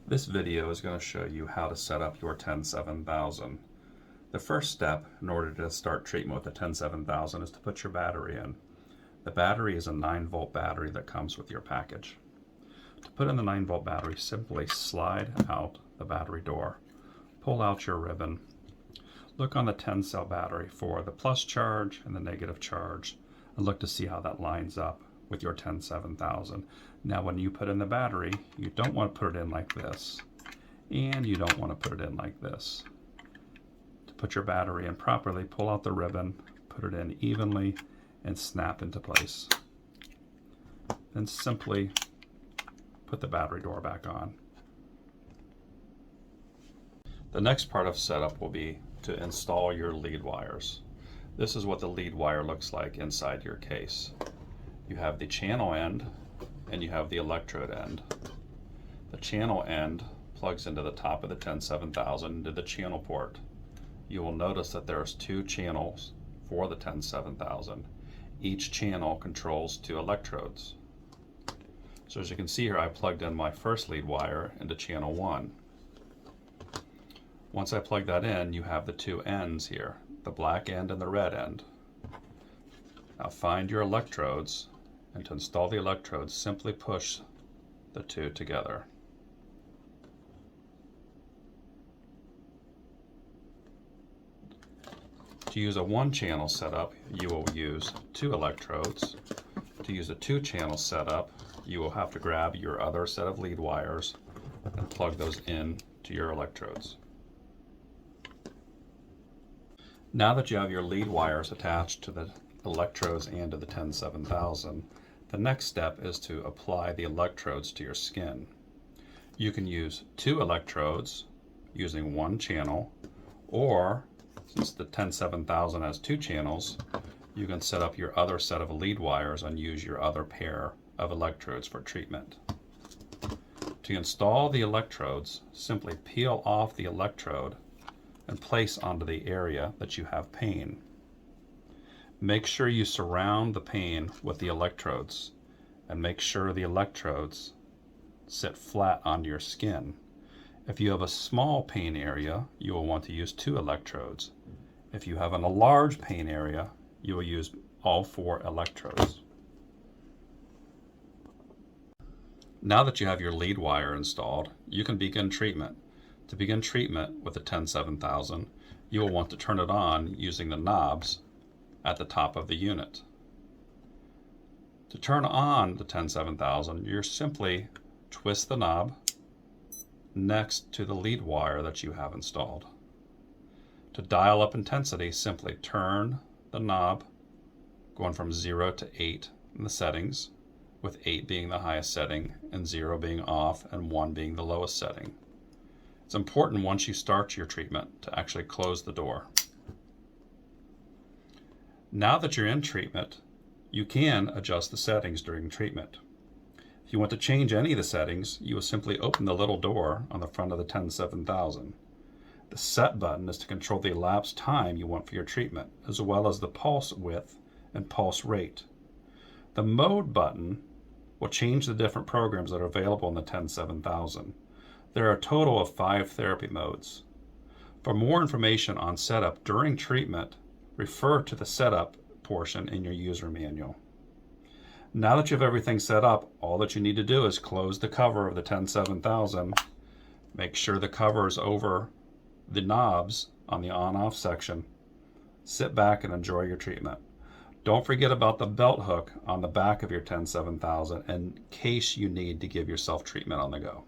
This video is going to show you how to set up your 107,000. The first step in order to start treatment with the 107,000 is to put your battery in. The battery is a 9-volt battery that comes with your package. To put in the 9-volt battery, simply slide out the battery door. Pull out your ribbon. Look on the 10-cell battery for the plus charge and the negative charge, and look to see how that lines up with your 107,000. Now when you put in the battery, you don't want to put it in like this, and you don't want to put it in like this. To put your battery in properly, pull out the ribbon, put it in evenly, and snap into place. Then simply put the battery door back on. The next part of setup will be to install your lead wires. This is what the lead wire looks like inside your case. You have the channel end and you have the electrode end. The channel end plugs into the top of the 107,000 into the channel port. You will notice that there's 2 channels for the 107,000. Each channel controls 2 electrodes. So as you can see here, I plugged in my first lead wire into channel 1. Once I plug that in, you have the 2 ends here, the black end and the red end. Now find your electrodes, and to install the electrodes, simply push the 2 together. To use a 1-channel setup, you will use 2 electrodes. To use a 2-channel setup, you will have to grab your other set of lead wires and plug those in to your electrodes. Now that you have your lead wires attached to the electrodes and to the 107,000, the next step is to apply the electrodes to your skin. You can use 2 electrodes using 1 channel, or since the 107,000 has 2 channels, you can set up your other set of lead wires and use your other pair of electrodes for treatment. To install the electrodes, simply peel off the electrode and place onto the area that you have pain. Make sure you surround the pain with the electrodes, and make sure the electrodes sit flat on your skin. If you have a small pain area, you will want to use 2 electrodes. If you have a large pain area, you will use all 4 electrodes. Now that you have your lead wire installed, you can begin treatment. To begin treatment with the 107,000, you will want to turn it on using the knobs at the top of the unit. To turn on the 107,000, you simply twist the knob next to the lead wire that you have installed. To dial up intensity, simply turn the knob going from 0 to 8 in the settings, with 8 being the highest setting and 0 being off and 1 being the lowest setting. It's important once you start your treatment to actually close the door. Now that you're in treatment, you can adjust the settings during treatment. If you want to change any of the settings, you will simply open the little door on the front of the 107,000. The set button is to control the elapsed time you want for your treatment, as well as the pulse width and pulse rate. The mode button will change the different programs that are available in the 107,000. There are a total of 5 therapy modes. For more information on setup during treatment, refer to the setup portion in your user manual. Now that you have everything set up, all that you need to do is close the cover of the 107,000. Make sure the cover is over the knobs on the on-off section. Sit back and enjoy your treatment. Don't forget about the belt hook on the back of your 107,000 in case you need to give yourself treatment on the go.